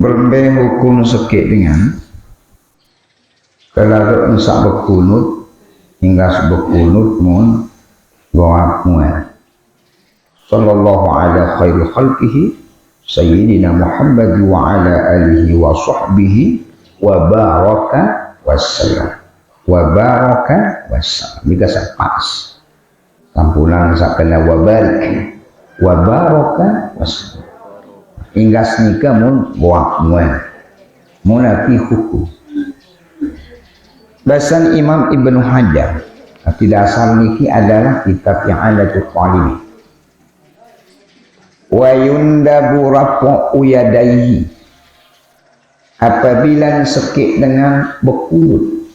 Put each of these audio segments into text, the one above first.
Berembeh hukum sekit dengan kalau ensak berkunut hingga berkunut mun doa muat sallallahu ala khairi khalqihi sayyidina Muhammad wa ala alihi wa sahbihi wa baraka wassalam jika sepas sampulan sakana wa barik wa baraka wassalam hingga senika mun doa muat munati hukum. Bahasan Imam Ibnu Hajar tapi dasar niki adalah kitab yang ada tu talimi wa yundabu rafu yadaihi apabila sekit dengan berkunut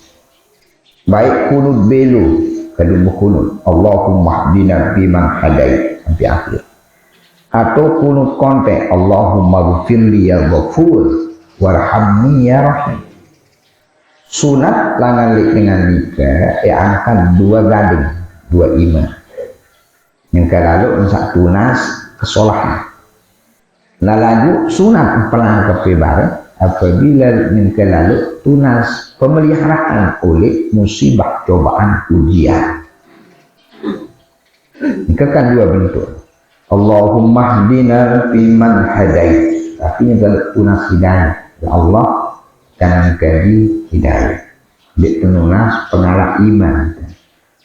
baik kunut belu kedua berkunut Allahumma hdina biman hadait sampai akhir atau kunut kontek Allahumma ghfirli ya ghafur warhamni ya rahim. Sunat langan dengan nikah akan dua gading, dua imam. Yang lalu ensak tunas kesolahan. Nah lalu sunat pelang kepebar apabila yang lalu tunas pemeliharaan oleh musibah cobaan ujian. Nikah kan dua bentuk. Allahumma hdina fiman hadait. Tapi yang lalu tunas hidayah. Ya Allah jangan kali hidayah dek penunas pengarah iman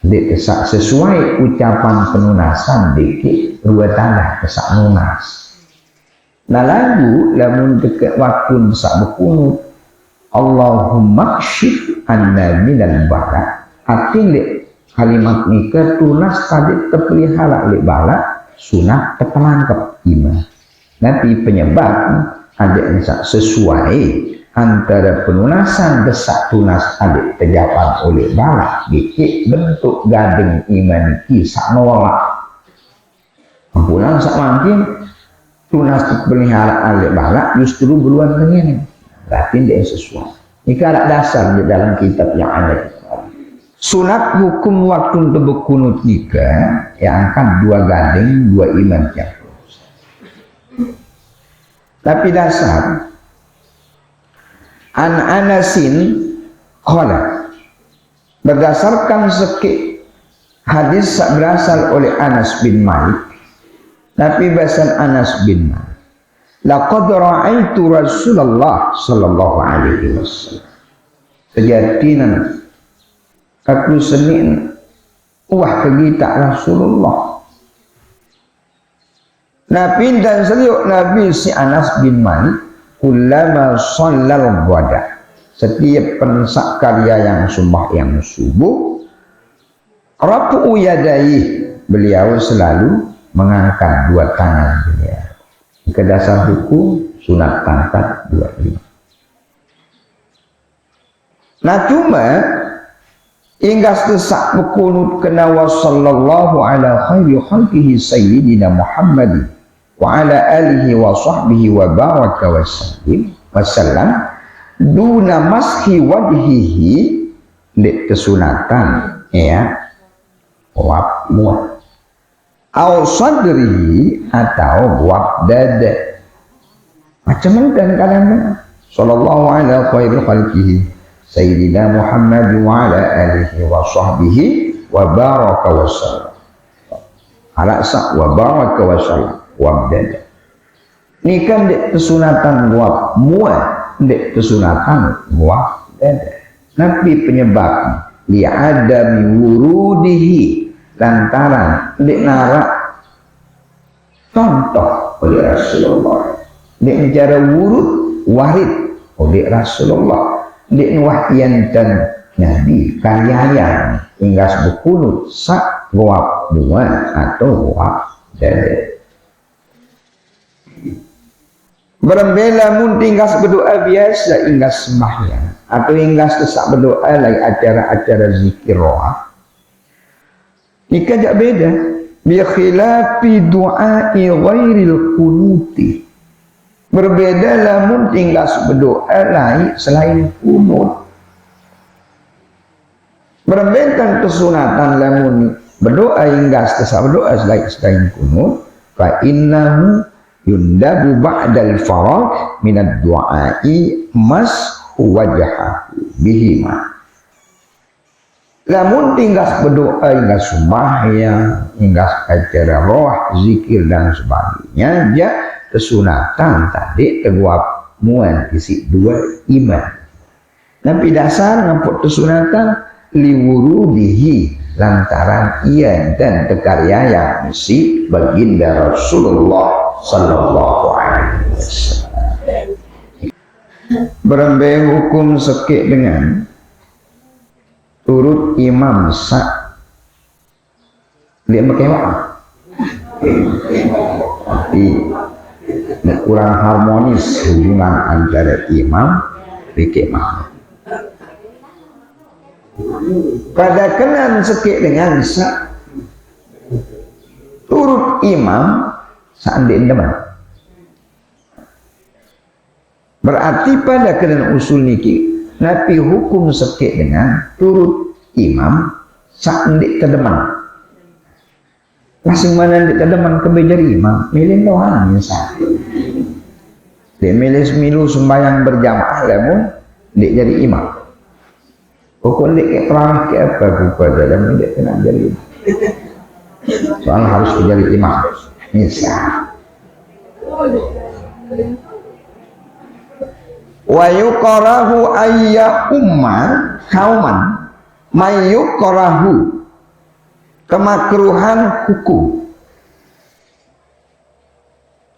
dek kesak sesuai ucapan penunasan dek dua tanah kesak nunas. Nah lagu lamun dekat waktu kesak berkunut Allahumma kshif anna minal bala arti dek kalimat nikah tunas tadi terpelihara oleh bala sunat terpenangkap iman nanti penyebab ada yang sesuai antara penunasan desak tunas adik terjapan oleh bala dikit bentuk gading iman kisah nolak ampunan sak mungkin tunas peliharaan oleh bala justru beruan dengan berarti dia sesuai ini ada dasar di dalam kitab yang ada sunat hukum waktu untuk berkunut nikah yang akan dua gading dua iman yang tapi dasar An Anasin qala berdasarkan sekit hadis berasal oleh Anas bin Malik tapi bahasan Anas bin Malik laqad ra'aitu Rasulullah sallallahu alaihi wasallam kejadian aku senin wah kegita Rasulullah Nabi dan seliuk Nabi si Anas bin Malik kullama shallal ghada setiap pensak karya yang sembahyang subuh rafu yadayhi beliau selalu mengangkat dua tangan beliau ke dasar hukum sunat angkat dua lima. Nah cuma hingga sesak berkunut kena wa sallallahu ala khairi khalqihi sayyidina Muhammadin wa ala alihi wa sahbihi wa baraka wasallam duna mashi wajhihi di kesunatan ya wab muat au sadrihi atau wab dada macam mana dan kadang-kadang sallallahu ala khairi khalqihi sayyidina Muhammad wa ala alihi wa sahbihi wa baraka wasallam ala sa wa baraka wasallam wabdada ini kan dek kesunatan wab muat dek kesunatan wab dada nanti penyebab li'adami wurudihi lantaran dek narak contoh oleh Rasulullah dek cara wurud warid oleh Rasulullah dek wahyan dan Nabi karyayan hingga sebukunut sak wab muat atau wab dada berembela mun tinggas berdoa biasa hingga sembahyang atau hingga sesak berdoa lagi acara-acara zikir roh ini kan tak beda bi khilafi du'ai ghairil kunuti berbeda lamun tinggas berdoa lain selain kunut berbeda kesunatan lamun berdoa hingga sesak berdoa selain kunut fa innahu yundabu ba'dal farag minad du'ai mas wajhahu bihima. Lamun tinggal berdoa hingga sembahyang, hingga acara roh, zikir dan sebagainya, ya kesunatan tadi kedua muan isi dua iman. Tapi dasar ngampuk kesunatan liwurudihi lantaran ia dan tekarya yang isi baginda Rasulullah sallallahu alaihi wasallam. Berembang hukum sekik dengan turut imam sak dia berkewak kurang harmonis hubungan antara imam dan pada kenan sekik dengan sak turut imam sak demen. Berarti pada kenan usul niki napi hukum sekik dengan turut imam sak-ndik kedeman. Masing mana ndik kedeman kebejari imam, milih doang misal. Dia milih semilu sembahyang berjamaah lamun ndik jadi imam. Pokok ndik ke perang ke apa kepada dalam ndik kena jadi. Soal harus jadi imam. Misal. Wa yuqarahu ayya umma kauman mayuqarahu kemakruhan hukum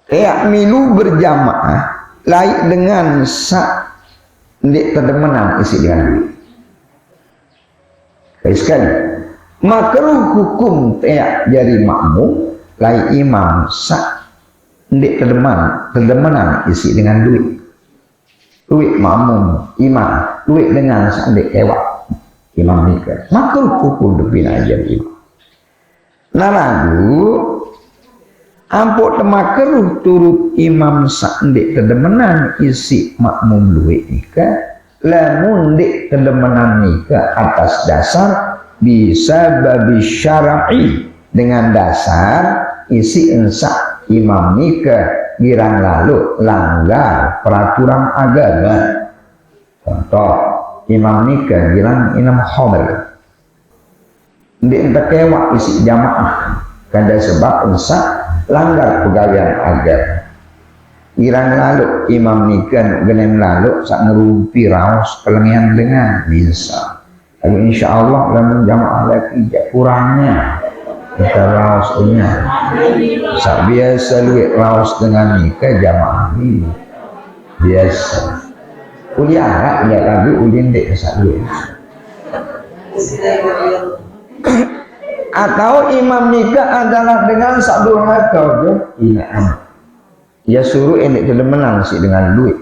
kayak milu berjamaah laik dengan sak ndik kedemenan isi dengan baik sekali makruh hukum kayak jari makmum laik imam sak ndik kedemenan isi dengan duit makmum imam duit dengan sandik ewak imam nikah makruh hukum depin ajar imam. Nah lagu ampuk temakruh turut imam sandik kedemenan isi makmum duit nikah lamun dik kedemenan nikah atas dasar bisa babi syar'i dengan dasar isi ensak imam nikah girang lalu langgar peraturan agama. Contoh imam nikah girang inam khamil ndik kewak isi jamaah kada sebab ensak langgar pegawaian agama. Girang lalu imam nikah genem lalu sak ngerumpi raos kelengian dengan bisa. Tapi insyaallah dalam jamaah lagi kurangnya kita raosnya sak biasa luwek raos dengan nikah jamaah ini biasa kuliah Arab ya tapi ulin dek sak luwek atau imam nikah adalah dengan sak durhaka inam ya suruh endek kedemenan sih dengan duit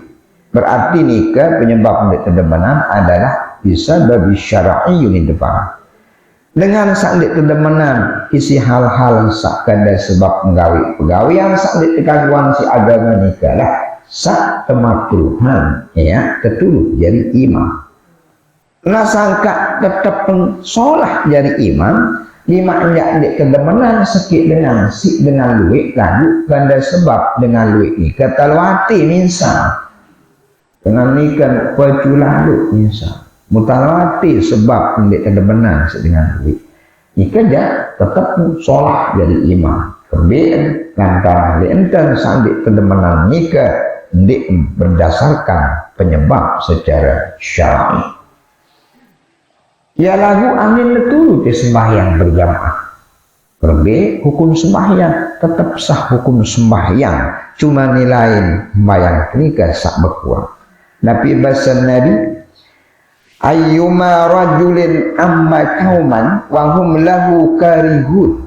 berarti nikah penyebab endek kedemenan adalah bisa babi syar'i ini depan dengan sakit kedemenan isi hal-hal sakada sebab penggawi pegawaian sakit kekaguan si agama nikah lah sak temakruhan ya ketuluh jadi imam. Nah sangka tetap pensolah jadi imam lima enjak kedemenan sakit dengan si dengan luik lalu kanda sebab dengan luik nikah talwati misal dengan nikah baju lalu misal mutalawati sebab ndik kedemenan dengan duit nikah dia tetap sholat jadi imam kemudian antara enten sandik kedemenan nikah ndik berdasarkan penyebab secara syar'i ya lagu amin netulu di sembahyang berjamaah perbe hukum sembahyang tetap sah hukum sembahyang cuma nilai sembahyang nikah sak berkurang Nabi bahasa Nabi ayyuma rajulin amma kauman wa hum lahu karihun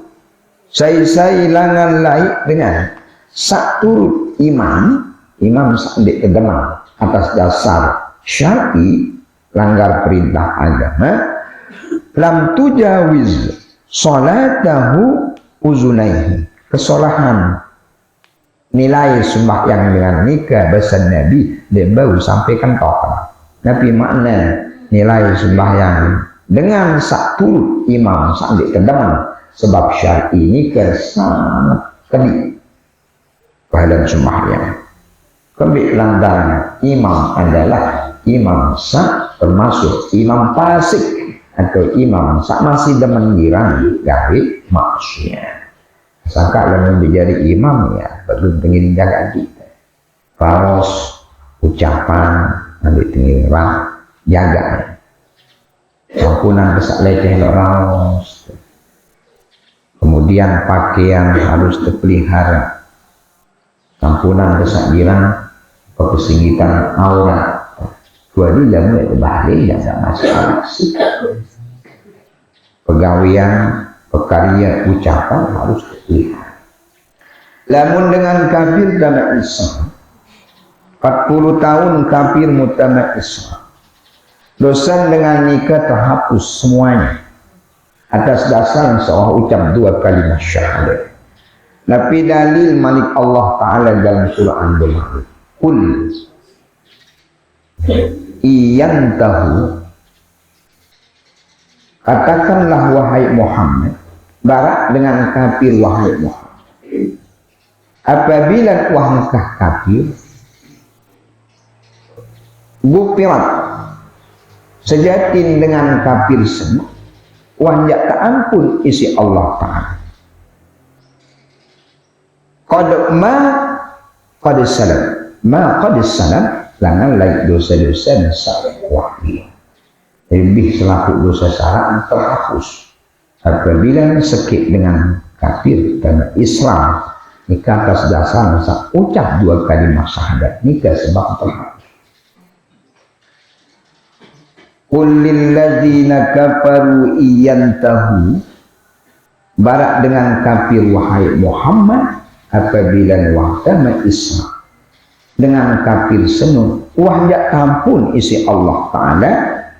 sai langan laik dengan sak turut imam sandik kedeman atas dasar syar'i langgar perintah agama lam tujawiz salatahu uzunaihi kesalahan nilai sembahyang dengan nikah bahasa Nabi dia baru sampaikan tokan Nabi makna nilai sembahyang dengan satu imam sandik kedeman sebab syar'i nikah sangat kedi badan sembahyang. Kembali lantaran imam adalah imam sah, termasuk imam fasik atau imam sah masih demen girang gawe maksiat. Sangka lamun menjadi imam ya perlu pengen jaga kita. Paros ucapan nanti tinggal jaga. Sampunan kesak leceh raos. Kemudian pakaian harus terpelihara. Sampunan kesak girang kesingitan aurat. Dua dia mulai terbalik jangan masalah sih. Pegawaian, pekarya, ucapan harus terpelihara. Namun dengan kafir dan Islam, 40 tahun kafir mutama Islam, dosa dengan nikah terhapus semuanya atas dasar seolah ucap dua kalimat syahadat. Tapi dalil Malik Allah Ta'ala dalam surah An-Nur, Qul iyantahu, katakanlah wahai Muhammad, barak dengan kafir wahai Muhammad, apabila wahangkah kafir bukirat sejatin dengan kafir semua wanjak tak ampun isi Allah Ta'ala qad salam langan laik dosa-dosa wahdi lebih selaku dosa syara'an terhapus apabila sekit dengan kafir dan Islam nikah atas dasar ucap dua kalimat syahadat nikah sebab terhapus. Qul lilladzina kafaru iyantahu, barak dengan kafir wahai Muhammad apabila wahdama Islam dengan kafir senu wahjak ampun isi Allah Ta'ala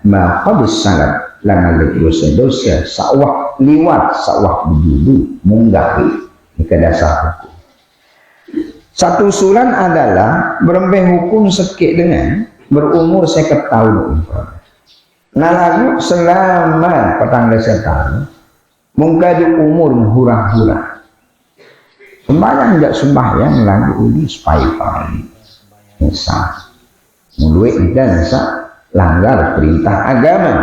ma qad salat lana dosa-dosa sawah liwat sawah budu munggahi ke dasar hukum. Satu suran adalah berembeh hukum sekik dengan berumur 50 tahun umpama. Nah lagu selama petang desa tahun mungkadu umur hura-hura sembahyang tidak sembahyang lagu uli sepai-pai misal muluik dan langgar perintah agama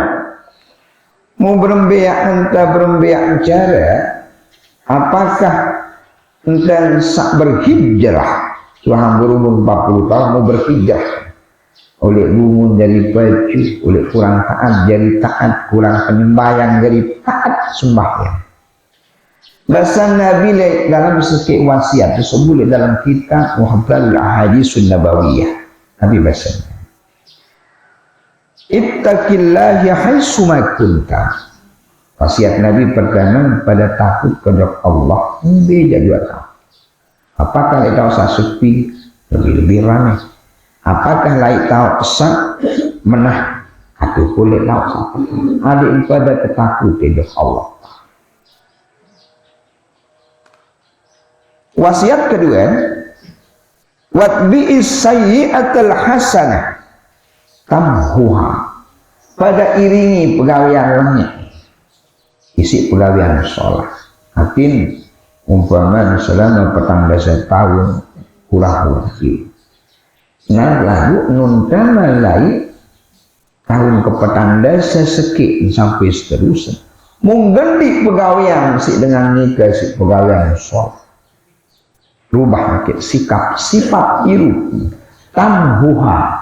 mau berembeak entah berembeak cara apakah entah sak berhijrah sudah berumur 40 tahun mau berhijrah oleh gumun dari baju, oleh kurang taat jadi taat, kurang penyembahyang jadi taat sembahyang. Bahasa Nabi dalam sekik wasiat tersebut dalam kitab Muhammadul Ahaditsun Nabawiyah. Nabi bahasa ittaqillaha haitsuma kunta. Wasiat Nabi pertama pada takut kepada Allah beda dua tahun. Apakah itu usah sepi lebih ramai? Apakah laik tahu pesan menah atau boleh tahu siapa? Ada ibadah ketakut kepada Allah. Wasiat kedua, watbi'is sayyi'atal hasanah tamhuha, pada iringi pegawaian langit isi pegawaian sholat. Hakim umpama selama petang dasa tahun hura-hura nah lalu nuntama lain tahun kepetanda sesekik sampai seterusnya mengganti pegawaian si dengan nikah si pegawaian sholat rubah sikap sifat iru tamhuha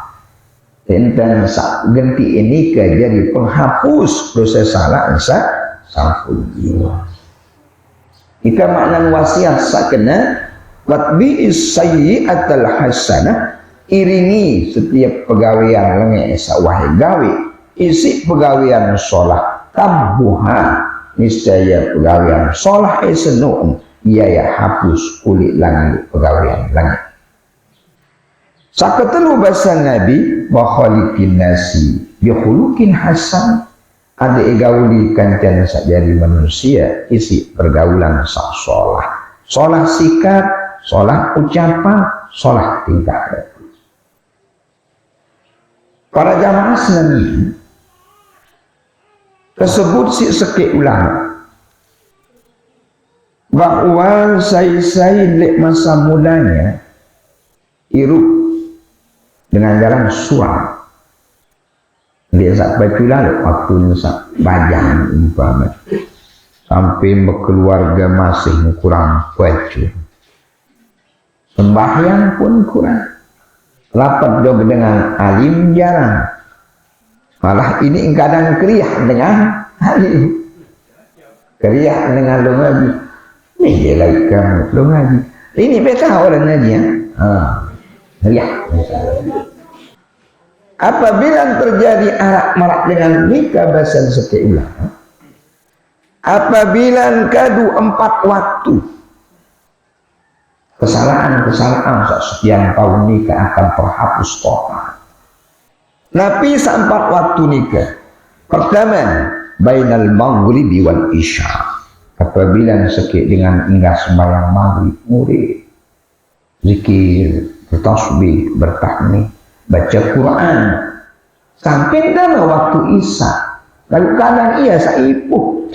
tentang ganti ini ke jadi penghapus dosa salah sampun jiwa. Ika makna wasiat sakena watbi'is sayyi'atal hasanah, iringi setiap pegawaian lenge sawah gawe isi pegawaian sholat tambuha niscaya pegawaian sholat esenu ia ya hapus kulit langit pegawaian langit. Saketelu bahasa Nabi wa khaliqin nasi bi khuluqin hasan, ada gauli kancan sajari manusia isi pergaulan sak sholat sikap, sholat ucapan, sholat tingkah laku. Para jamaah Islam tersebut si sekik ulama bahwa saya lek masa mulanya irup dengan jalan suara dia sampai lalu waktu nusa bajang umpama sampai berkeluarga masih kurang baju sembahyang pun kurang rapat jog dengan alim jarang malah ini kadang keriah dengan alim keriah dengan lo ngaji ini dia lagi kamu lo ngaji ini beta orang ngaji ya keriah apabila terjadi arak-marak dengan nikah bahasan setiap ulama apabila kadu 4 waktu kesalahan sekian tahun nikah akan terhapus total tapi 4 waktu nikah pertama bainal maghribi wal isya apabila sekit dengan hingga sembahyang maghrib murid zikir bertasbih bertahmid baca Quran sampai dalam waktu isya lalu kadang ia saipuh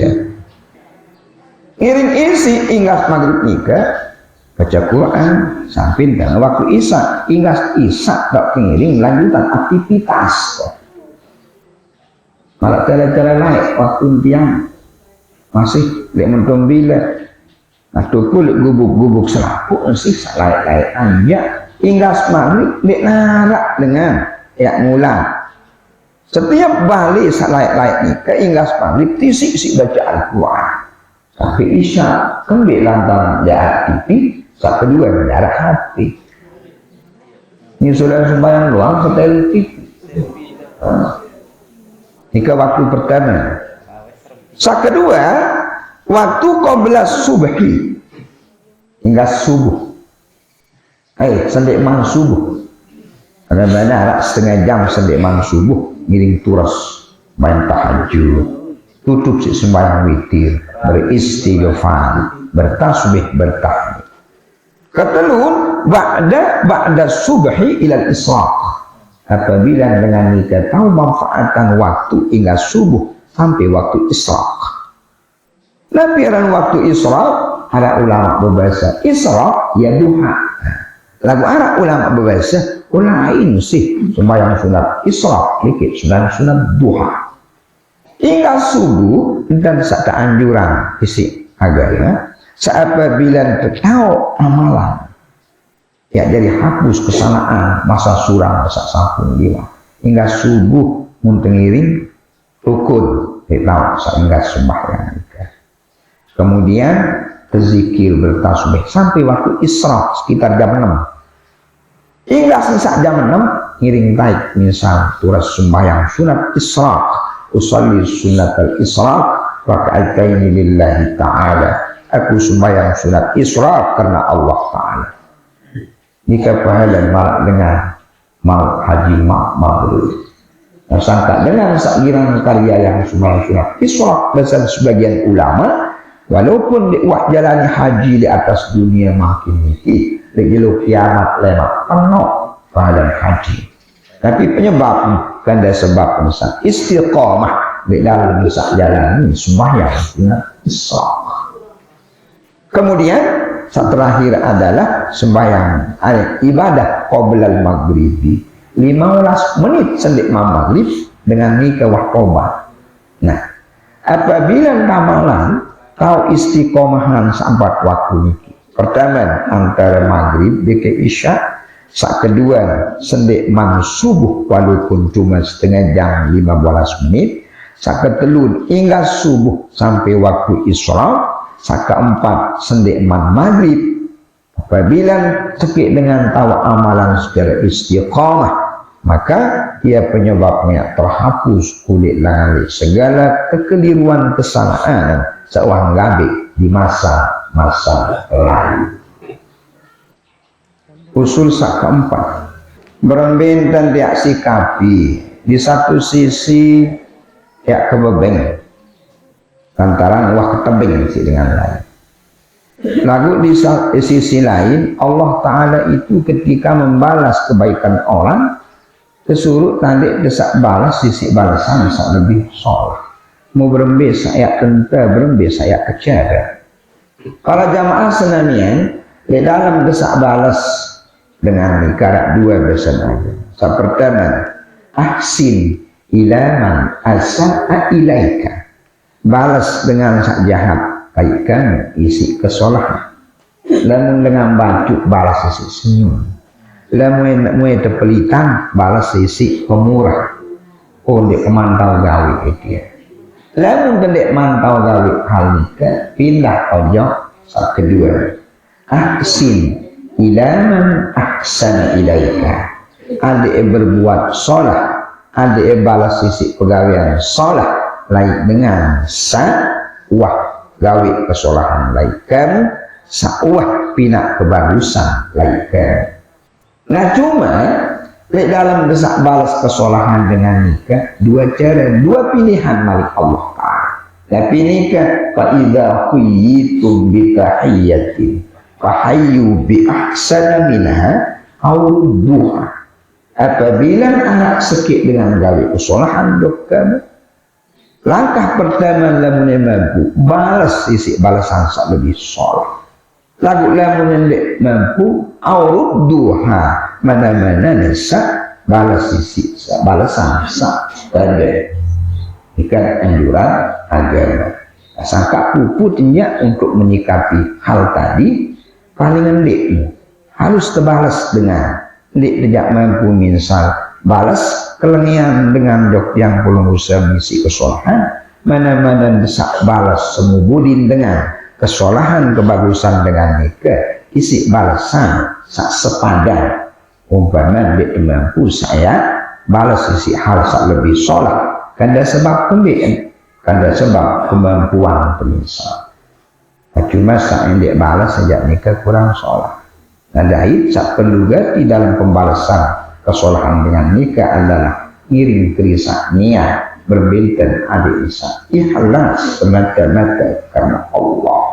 iring isi hingga maghrib nikah baca Quran sampai dalam waktu isya hingga isya tak pengiring lanjutan aktivitas malah cara-cara lain waktu tiang masih lek mentong bila atau kulit gubuk-gubuk selapuk sih lain-lain anja hingga maghrib lek narak dengan ya mula setiap balik lain-lain ni ke hingga maghrib tisik baca Al-Quran sampai isya kembali lantaran jarak TV saat kedua jarak hati ini sudah sembahyang luang setel TV ini waktu pertama saat kedua waktu qabla subhi hingga subuh sendik mang subuh kadang-kadang arak setengah jam sendik mang subuh ngiring turas main tahajud tutup si sembahyang witir beristighfar bertasbih bertahmid ketelun ba'da subhi ilal israq apabila dengan nikah tahu manfaatan waktu hingga subuh sampai waktu israq tapi waktu israq ada ulama berbahasa israq ya duha lagu Arab ulama berbahasa lain sih sembahyang sunat israq dikit sunat duha hingga subuh dan saat anjuran isi agama apabila tahu amalan ya jadi hapus kesalahan masa surang masa sampun lima hingga subuh muntengiring rukun tahu sehingga sembahyang kemudian berzikir bertasbih sampai waktu israq sekitar jam 6 hingga sesak jam 6 ngiring taik misal turas sembahyang sunat israq usalli sunat al-israq raka'ataini lillahi ta'ala aku sembahyang sunat israq karena Allah ta'ala jika pahala malak dengan mal haji mabrur sangka dengan sakiran karya yang sembahyang sunat israq dan sebagian ulama walaupun diuah jalani haji di atas dunia makin mikir digilu kiamat lemak penuh pahala haji tapi penyebab kanda sebab misal istiqamah di dalam bisa jalani sembahyang sunat israq kemudian saat terakhir adalah sembahyang ibadah qoblal maghribi 15 menit sendik maghrib dengan nikah waqobah nah apabila ramalan kau istiqomahan sampai waktu ini pertama antara maghrib ke isya saat kedua sendik mang subuh walaupun cuma setengah jam 15 menit saat ketelun hingga subuh sampai waktu isra saat keempat sendik mang maghrib apabila sekit dengan tahu amalan secara istiqamah maka ia penyebabnya terhapus kulit langit segala kekeliruan kesalahan seorang gabe di masa-masa lalu. Usul sak keempat berembenten tiak sikapi di satu sisi tiak kebebeng lantaran wah ketebing sih dengan lain lalu di sisi lain Allah Ta'ala itu ketika membalas kebaikan orang kesuruh tadi desak balas sisi balasan bisa lebih soleh mau berembes saya kenta berembes saya kecara Para jamaah senamian di dalam desak balas dengan nikah dua besanan. Pertama, ahsin ilaman asa'a ilaika, balas dengan sak jahat baikkan isi kesalahan. Lamun dengan baju balas isi senyum, lamun mue terpelitan balas isi pemurah. Oh dia pemantau gawe dia. Lamun kendek mantau gawe hal nikah pindah ojo sak kedua, ahsin ilaman ahsana ilaika, adik berbuat sholat, adik balas sisi pegawaian sholat lain dengan sawah gawe kesolahan laikan, sawah pinak kebagusan laikan. Nah cuma di dalam desak balas kesolahan dengan nikah dua cara, dua pilihan malik Allah Ta'ala. Tapi nikah fa idza huyitum bi tahiyyatin fahayyu bi ahsana minha aw rudduha. Apabila anak sekit dengan gawe kesolahan dokter, langkah pertama lamun mampu balas isi balasan sak lebih soleh. Lagu lamun ndek mampu aurud duha, mana-mana nisa balas isi balasan sak tadi. Ikan anjuran agama. Sangka puputnya untuk menyikapi hal tadi paling ndek harus terbalas dengan ndek tidak mampu misal balas kelengian dengan dok yang belum usaha misi kesolahan, mana-mana desak balas semubudin dengan kesolahan kebagusan dengan nikah isi balasan sak sepadan. Umpama dia mampu saya balas isi hal sak lebih sholat kanda sebab kembali kanda sebab kemampuan pemisal. Cuma sak yang dia balas sejak nikah kurang sholat. Nah dahil sak penduga di dalam pembalasan kesolahan dengan nikah adalah iring kerisa niat berbintan adik isa ikhlas semata-mata karena Allah.